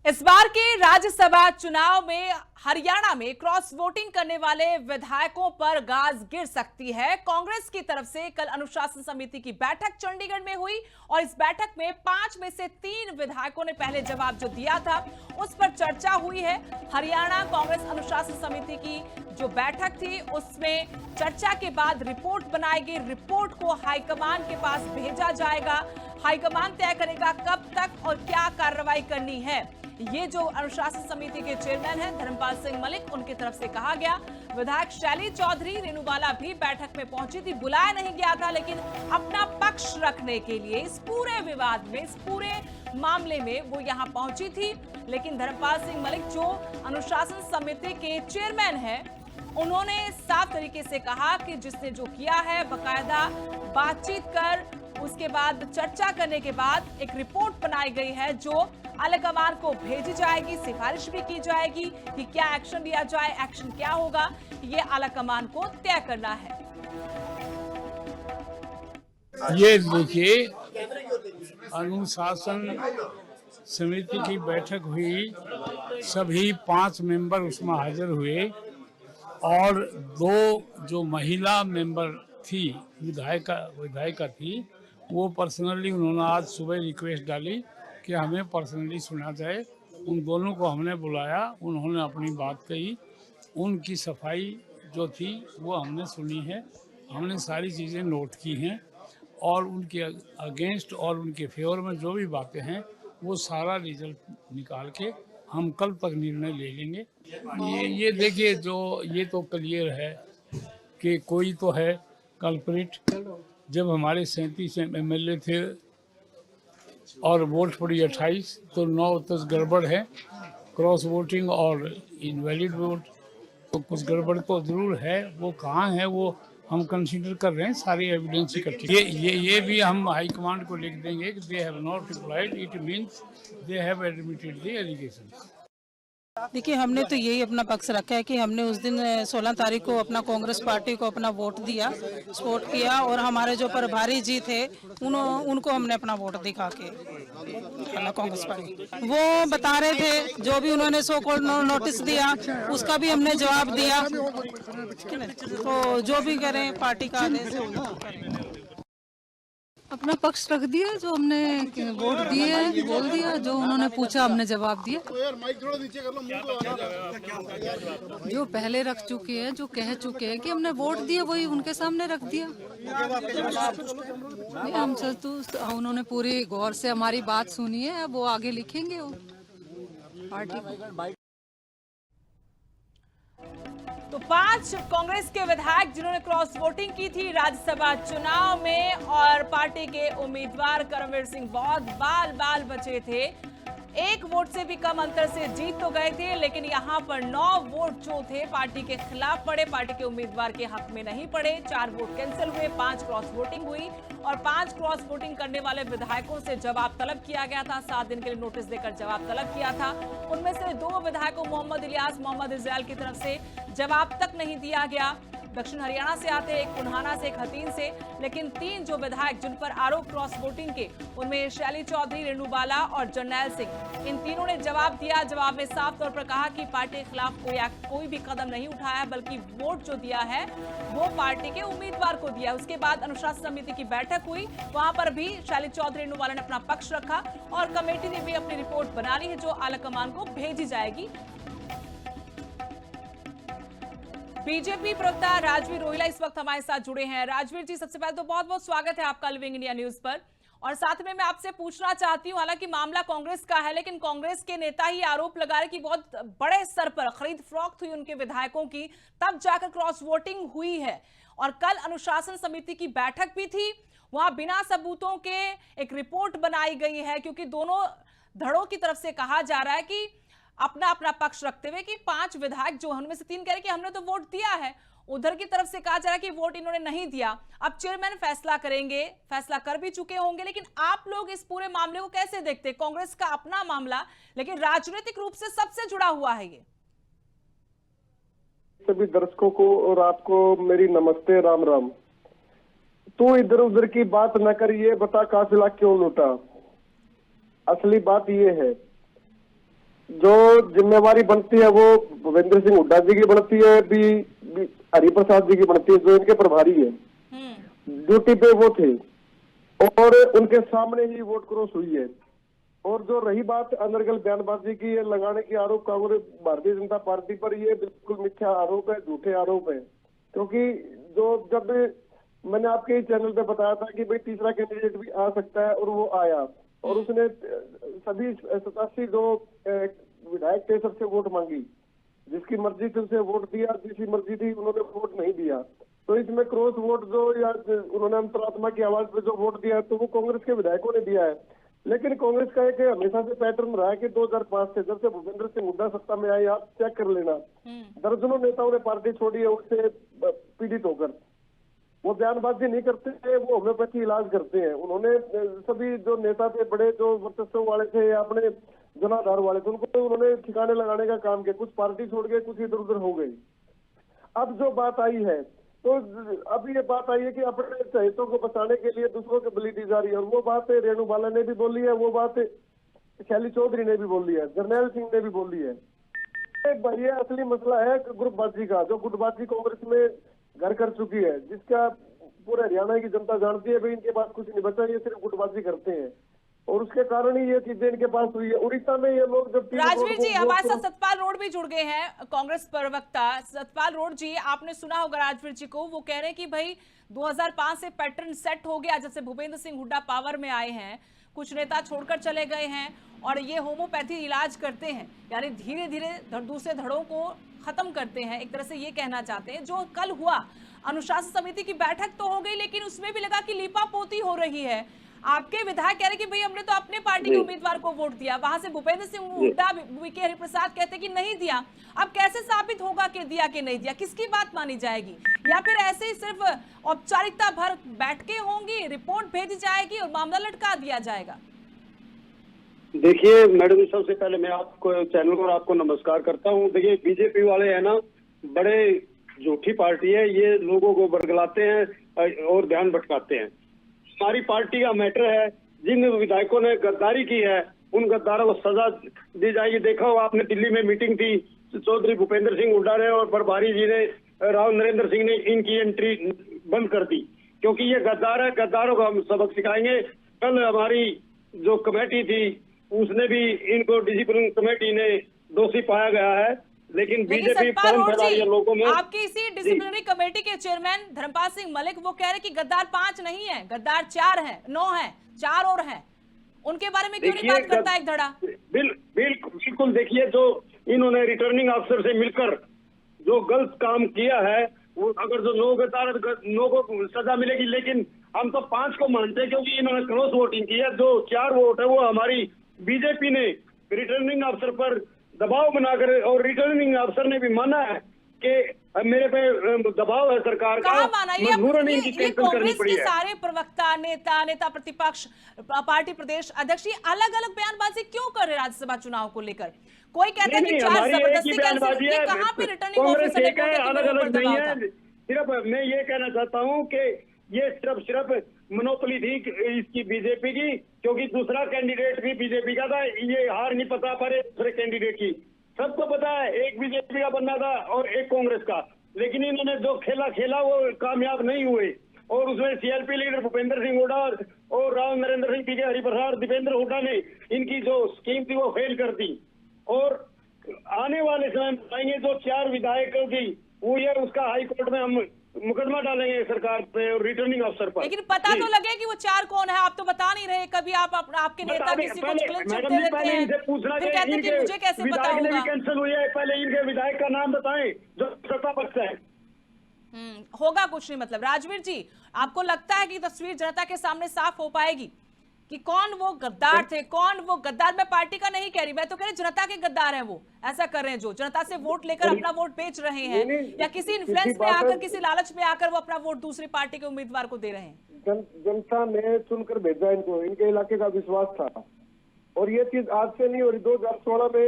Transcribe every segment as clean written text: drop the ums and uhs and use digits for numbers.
इस बार के राज्यसभा चुनाव में हरियाणा में क्रॉस वोटिंग करने वाले विधायकों पर गाज गिर सकती है। कांग्रेस की तरफ से कल अनुशासन समिति की बैठक चंडीगढ़ में हुई और इस बैठक में 5 में से 3 विधायकों ने पहले जवाब जो दिया था उस पर चर्चा हुई है। हरियाणा कांग्रेस अनुशासन समिति की जो बैठक थी उसमें चर्चा के बाद रिपोर्ट बनाई गई। रिपोर्ट को हाईकमान के पास भेजा जाएगा। हाईकमान तय करेगा कब तक और क्या कार्रवाई करनी है। ये जो अनुशासन समिति के चेयरमैन हैं धर्मपाल सिंह मलिक, उनकी तरफ से कहा गया। विधायक शैली चौधरी रेणुबाला भी बैठक में पहुंची थी। बुलाया नहीं गया था लेकिन अपना पक्ष रखने के लिए इस पूरे विवाद में, इस पूरे मामले में वो यहां पहुंची थी। लेकिन धर्मपाल सिंह मलिक जो अनुशासन समिति के चेयरमैन हैं, उन्होंने साफ तरीके से कहा कि जिसने जो किया है बाकायदा बातचीत कर उसके बाद चर्चा करने के बाद एक रिपोर्ट बनाई गई है जो आलाकमान को भेजी जाएगी। सिफारिश भी की जाएगी कि क्या एक्शन लिया जाए, एक्शन क्या होगा, ये आलाकमान को तय करना है। ये देखिए, अनुशासन समिति की बैठक हुई, सभी 5 मेंबर उसमें हाजिर हुए और 2 जो महिला मेंबर थी, विधायिका थी, वो पर्सनली उन्होंने आज सुबह रिक्वेस्ट डाली कि हमें पर्सनली सुना जाए। उन दोनों को हमने बुलाया, उन्होंने अपनी बात कही, उनकी सफाई जो थी वो हमने सुनी है, हमने सारी चीज़ें नोट की हैं और उनके अगेंस्ट और उनके फेवर में जो भी बातें हैं वो सारा रिजल्ट निकाल के हम कल तक निर्णय ले लेंगे। ये देखिए, जो ये तो क्लियर है कि कोई तो है कल्प्रिट। जब हमारे 37 MLA थे और वोट पड़ी 28, तो 9-10 गड़बड़ है, क्रॉस वोटिंग और इनवैलिड वोट, तो कुछ गड़बड़ तो जरूर है। वो कहाँ है वो हम कंसीडर कर रहे हैं, सारी एविडेंस इकट्ठी। ये भी हम हाईकमांड को लिख देंगे कि they have not replied, it means they have admitted the allegation. देखिए, हमने तो यही अपना पक्ष रखा है कि हमने उस दिन 16 तारीख को अपना कांग्रेस पार्टी को अपना वोट दिया, सपोर्ट किया और हमारे जो प्रभारी जी थे उनको हमने अपना वोट दिखा के कांग्रेस पार्टी। वो बता रहे थे जो भी उन्होंने सो कॉल्ड नोटिस दिया उसका भी हमने जवाब दिया, तो जो भी करें पार्टी का आदेश। अपना पक्ष रख दिया, जो हमने वोट दिए बोल दिया, जो उन्होंने पूछा हमने जवाब दिया। जो पहले रख चुके हैं, जो कह चुके हैं कि हमने वोट दिए, वही उनके सामने रख दिया। हमसे तो उन्होंने पूरी गौर से हमारी बात सुनी है, वो आगे लिखेंगे वो पार्टी। तो 5 कांग्रेस के विधायक जिन्होंने क्रॉस वोटिंग की थी राज्यसभा चुनाव में और पार्टी के उम्मीदवार करमवीर सिंह बहुत बाल बचे थे। 1 वोट से भी कम अंतर से जीत तो गए थे, लेकिन यहां पर 9 वोट जो थे पार्टी के खिलाफ पड़े, पार्टी के उम्मीदवार के हक में नहीं पड़े। 4 वोट कैंसिल हुए, 5 क्रॉस वोटिंग हुई और 5 क्रॉस वोटिंग करने वाले विधायकों से जवाब तलब किया गया था। 7 दिन के लिए नोटिस देकर जवाब तलब किया था। उनमें से 2 विधायकों मोहम्मद इलियास, मोहम्मद इजराइल की तरफ से जवाब तक नहीं दिया गया। दक्षिण हरियाणा से आते, एक पुन्हाना से, एक हथीन से, लेकिन 3 जो विधायक जिन पर आरोप क्रॉस वोटिंग के, उनमें शैली चौधरी, रेणुबाला और जरनैल सिंह, इन तीनों ने जवाब दिया। जवाब में साफ तौर पर कहा कि पार्टी के खिलाफ कोई भी कदम नहीं उठाया है, बल्कि वोट जो दिया है वो पार्टी के उम्मीदवार को दिया। उसके बाद अनुशासन समिति की बैठक हुई, वहां पर भी शैली चौधरी, रेणुबाला ने अपना पक्ष रखा और कमेटी ने भी अपनी रिपोर्ट बना ली है जो आलाकमान को भेजी जाएगी। बीजेपी प्रवक्ता राजवीर रोहिला इस वक्त हमारे साथ जुड़े हैं। राजवीर जी, सबसे पहले तो बहुत बहुत स्वागत है आपका लिविंग इंडिया न्यूज पर। और साथ में मैं आपसे पूछना चाहती हूं, हालांकि मामला कांग्रेस का है, लेकिन कांग्रेस के नेता ही आरोप लगा रहे कि बहुत बड़े स्तर पर खरीद फरोख्त हुई उनके विधायकों की, तब जाकर क्रॉस वोटिंग हुई है। और कल अनुशासन समिति की बैठक भी थी, वहां बिना सबूतों के एक रिपोर्ट बनाई गई है, क्योंकि दोनों धड़ों की तरफ से कहा जा रहा है कि अपना पक्ष रखते हुए कि 5 विधायक जो उनमें से 3 कह रहे कि हमने तो वोट दिया है, उधर की तरफ से कहा जा रहा है कि वोट इन्होंने नहीं दिया। अब चेयरमैन फैसला करेंगे, फैसला कर भी चुके होंगे, लेकिन आप लोग इस पूरे मामले को कैसे देखते? कांग्रेस का अपना मामला, लेकिन राजनीतिक रूप से सबसे जुड़ा हुआ है ये। सभी दर्शकों को और आपको मेरी नमस्ते, राम राम। तो इधर उधर की बात न करिए, बता काफिला क्यों लूटा। असली बात ये है जिम्मेवारी बनती है वो भूपेंद्र सिंह हुड्डा जी की बनती है, भी हरिप्रसाद जी की बनती है, जो इनके प्रभारी है। ड्यूटी पे वो थे और उनके सामने ही वोट क्रॉस हुई है। और जो रही बात अनर्गल बयानबाजी की, ये लगाने की आरोप कांग्रेस भारतीय जनता पार्टी पर, ये बिल्कुल मिथ्या आरोप है, झूठे आरोप है। क्योंकि जो जब मैंने आपके चैनल पे बताया था कि भाई तीसरा कैंडिडेट भी आ सकता है, और वो आया और उसने सभी 87 जो विधायक थे सबसे वोट मांगी, जिसकी मर्जी थी उसे वोट दिया, जिसकी मर्जी थी उन्होंने वोट नहीं दिया। तो इसमें क्रॉस वोट जो या उन्होंने अंतरात्मा की आवाज पे जो वोट दिया है तो वो कांग्रेस के विधायकों ने दिया है। लेकिन कांग्रेस का एक हमेशा से पैटर्न रहा है कि 2005 से जब से भूपेंद्र सिंह हुड्डा सत्ता में आए, आप चेक कर लेना, दर्जनों नेताओं ने पार्टी छोड़ी है उससे पीड़ित होकर। वो बयानबाजी नहीं करते थे, वो होम्योपैथी इलाज करते हैं। उन्होंने सभी जो नेता थे, बड़े जो वर्चस्व वाले थे या अपने जनाधार वाले थे, उनको उन्होंने ठिकाने लगाने का काम किया। कुछ पार्टी छोड़ गए, कुछ इधर उधर हो गई। अब जो बात आई है, तो अब ये बात आई है कि अपने चहेतों को बचाने के लिए दूसरों की बलि दी जा रही है। और वो बात रेणु बाला ने भी बोली है, वो बात शैली चौधरी ने भी बोली है, जरनैल सिंह ने भी बोली है। भाई ये असली मसला है ग्रुपबाजी का, जो गुटबाजी कांग्रेस में घर कर चुकी है, जिसका पूरे हरियाणा की जनता जानती है भाई इनके पास कुछ नहीं बचा, ये सिर्फ गुटबाजी करते हैं। और उसके कारण ही ये चीजें इनके पास हुई है। उड़ीसा में ये लोग जब राजवीर जी, हमारे साथ सतपाल रोड भी जुड़ गए हैं, कांग्रेस प्रवक्ता सतपाल रोड जी। आपने सुना होगा राजवीर जी को, वो कह रहे हैं कि भाई 2005 से पैटर्न सेट हो गया, जब से भूपेंद्र सिंह हुड्डा पावर में आए हैं, कुछ नेता छोड़कर चले गए हैं और ये होम्योपैथी इलाज करते हैं, यानी धीरे धीरे दूसरे धड़ों को खत्म करते हैं, एक तरह से ये कहना चाहते हैं। जो कल हुआ अनुशासन समिति की बैठक तो हो गई, लेकिन उसमें भी लगा कि लीपापोती हो रही है। आपके विधायक कह रहे कि भाई हमने तो अपने पार्टी के उम्मीदवार को वोट दिया, वहां से भूपेंद्र सिंह हुड्डा, वीके हरिप्रसाद कहते कि नहीं दिया। अब कैसे साबित होगा कि दिया कि नहीं दिया? किसकी बात मानी जाएगी? या फिर ऐसे ही सिर्फ औपचारिकता भर बैठकें होंगी, रिपोर्ट भेजी जाएगी और मामला लटका दिया जाएगा? देखिए मैडम, सबसे पहले मैं आपको चैनल को और आपको नमस्कार करता हूँ। देखिए बीजेपी वाले है ना, बड़े झूठी पार्टी है, ये लोगों को बरगलाते हैं और ध्यान भटकाते हैं। हमारी पार्टी का मैटर है, जिन विधायकों ने गद्दारी की है उन गद्दारों को सजा दी जाएगी। देखा हो आपने, दिल्ली में मीटिंग थी, चौधरी भूपेंद्र सिंह हुड्डा ने और प्रभारी जी ने, राव नरेंद्र सिंह ने इनकी एंट्री बंद कर दी, क्योंकि ये गद्दार है। गद्दारों को हम सबक सिखाएंगे। कल हमारी जो कमेटी थी उसने भी इनको, डिसिप्लिन कमेटी ने दोषी पाया गया है, लेकिन बीजेपी कौन फैला रही है लोगों में। आपकी इसी डिसिप्लिनरी कमेटी के चेयरमैन धर्मपाल सिंह मलिक वो कह रहे कि गद्दार 5 नहीं है, गद्दार 4 हैं, 9 हैं, 4 और हैं। उनके बारे में क्यों नहीं बात करता एक धड़ा? बिल्कुल देखिए, जो इन्होंने रिटर्निंग अफसर से मिलकर जो गलत काम किया है, वो अगर जो 9 को सजा मिलेगी, लेकिन हम तो 5 को मानते हैं, क्योंकि इन्होंने क्रॉस वोटिंग की है। जो 4 वोट है वो हमारी बीजेपी ने रिटर्निंग अफसर पर दबाव बनाकर, और रिटर्निंग अफसर ने भी माना है कि मेरे पे दबाव है सरकार का, मजबूरन इनकी कैंसिल करनी पड़ी है। सारे प्रवक्ता, नेता प्रतिपक्ष, पार्टी प्रदेश अध्यक्ष अलग अलग बयानबाजी क्यों कर रहे राज्यसभा चुनाव को लेकर? कोई कहता है कि 4 जबरदस्ती कैंसिल, ये कहां पे रिटर्निंग ऑफिसर ने अलग अलग नहीं है। सिर्फ मैं ये कहना चाहता हूँ कि ये सिर्फ मोनोपोली थी इसकी बीजेपी की, क्योंकि दूसरा कैंडिडेट भी बीजेपी का था। ये हार नहीं पता पर दूसरे कैंडिडेट की, सबको पता है, एक बीजेपी का बनना था और एक कांग्रेस का, लेकिन इन्होंने जो खेला वो कामयाब नहीं हुए। और उसमें सीएलपी लीडर भूपेंद्र सिंह हुड्डा और राव नरेंद्र सिंह, पीके हरिप्रसाद, दीपेंद्र हुड्डा ने इनकी जो स्कीम थी वो फेल कर दी। और आने वाले समय में बताएंगे जो 4 विधायकों की वो, ये उसका हाई कोर्ट में हम मुकदमा डालेंगे सरकार पे और रिटर्निंग अफसर पर। लेकिन पता तो लगे कि वो 4 कौन है, आप तो बता नहीं रहे। कभी आपके नेता किसी को क्लिप चिपके देते हैं, फिर कहते हैं कि मुझे कैसे पता होगा। कैंसिल हुई है, पहले इनके विधायक का नाम बताएं जो सत्ता पक्ष है। होगा कुछ नहीं मतलब। राजवीर जी, आपको लगता है कि तस्वीर जनता के सामने साफ हो पाएगी कि कौन वो गद्दार थे, कौन वो गद्दार? मैं पार्टी का नहीं कह रही, मैं तो कह रही जनता के गद्दार हैं। वो ऐसा कर रहे हैं जो जनता से वोट लेकर अपना वोट बेच रहे हैं, या किसी इन्फ्लुएंस में आकर, किसी लालच में आकर वो अपना वोट दूसरी पार्टी के उम्मीदवार को दे रहे हैं। जनता ने चुनकर भेजा इनको, इनके इलाके का विश्वास था। और ये चीज आज से नहीं हो रही। 2016 में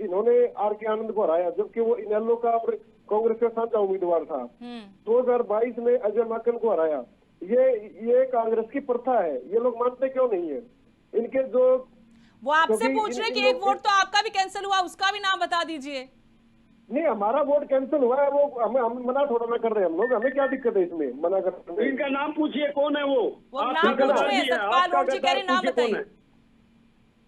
इन्होंने आर के आनंद को हराया, जबकि वो इनेलो का और कांग्रेस का साझा उम्मीदवार था। 2022 में अजय माकन को हराया। ये कांग्रेस की प्रथा है, ये लोग मानते क्यों नहीं है? इनके जो वो आपसे क्योंकि पूछ रहे हैं कि इन एक वोट तो आपका भी कैंसिल हुआ, उसका भी नाम बता दीजिए। नहीं, हमारा वोट कैंसिल हुआ है, वो हम मना थोड़ा ना कर रहे हैं हम लोग, हमें क्या दिक्कत है इसमें मना करने में? इनका नाम पूछिए, कौन है वो? नाम आपका पूछ गद्दार रहे हैं, जी है, सतपाल आपका रोड जी कह रहे हैं, नाम गद्दार पूछिए कौन बताइए। है?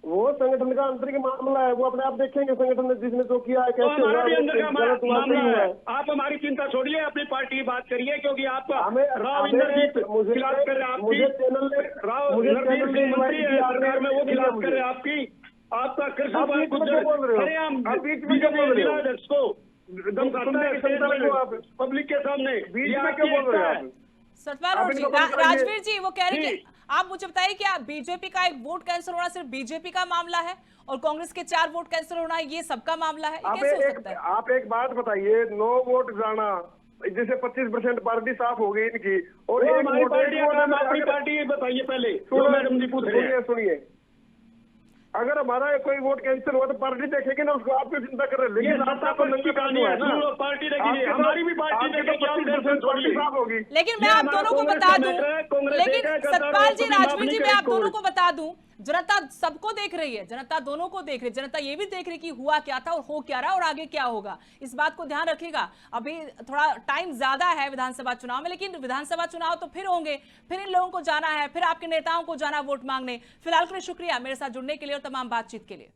वो संगठन का आंतरिक मामला है, वो अपने आप देखेंगे संगठन ने जिसने जो किया है तो कैसे हमारा हुआ, भी अंदर का गलत हुआ मामला सही हुआ है। है। आप हमारी चिंता छोड़िए, अपनी पार्टी की बात करिए, क्योंकि आप राव हमें इंद्रजीत मुझे खिलाफ कर रहे हैं मुझे आपकी। चैनल ने राव मुझे नरवीर चैनल ने सिंह मंत्री इनवाइट है किया, सरकार में, वो आपने खिलाफ मुझे। कर रहे हैं आपकी। आपका कृष्ण आप बीच में क्यों बोल रहे हो? अरे हम आप बीच में क्यों बीजेपी बोल रहे हो? जिलाध्यक्ष को दम खाता है पब्लिक के सामने, बीच ये में आपकी क्यों बोल रहे हो एकता है। आप? सतपाल आप रोड जी, इनको बंद कराइए। राजवीर जी वो कह रहे हैं जी। कि आप मुझे बताइए कि बीजेपी का एक वोट कैंसिल होना सिर्फ बीजेपी का मामला है और कांग्रेस के 4 वोट कैंसिल होना ये सबका मामला है, ये कैसे हो सकता है? आप एक बात बताइए, 9 वोट जाना जिससे 25% पार्टी साफ हो गई इनकी, और वो एक हमारी वोट पार्टी एक वोट है, अपनी अगर- पार्टी बताइए पहले, जो मैडम जी पूछ रहे हैं। सुनिए, अगर हमारा कोई वोट कैंसिल हुआ तो पार्टी देखेगी ना उसको, आप क्यों चिंता कर रहे हैं? ये लेकिन सत्ता पक्ष की कहानी है, सुन लो, पार्टी देखेगी, हमारी भी पार्टी देखेगी, आप टेंशन छोड़िए। साफ होगी। लेकिन मैं ये आप हमारा दोनों को कांग्रेस बता का दूं, मैटर है, कांग्रेस लेकिन एक है, गद्दार सतपाल जी, को कभी माफ राजवीर नहीं जी, मैं करेगी आप दोनों कांग्रेस। को बता दूं, जनता सबको देख रही है, जनता दोनों को देख रही है, जनता ये भी देख रही है कि हुआ क्या था और हो क्या रहा और आगे क्या होगा। इस बात को ध्यान रखिएगा। अभी थोड़ा टाइम ज्यादा है विधानसभा चुनाव में, लेकिन विधानसभा चुनाव तो फिर होंगे, फिर इन लोगों को जाना है, फिर आपके नेताओं को जाना वोट मांगने। फिलहाल के लिए शुक्रिया मेरे साथ जुड़ने के लिए और तमाम बातचीत के लिए।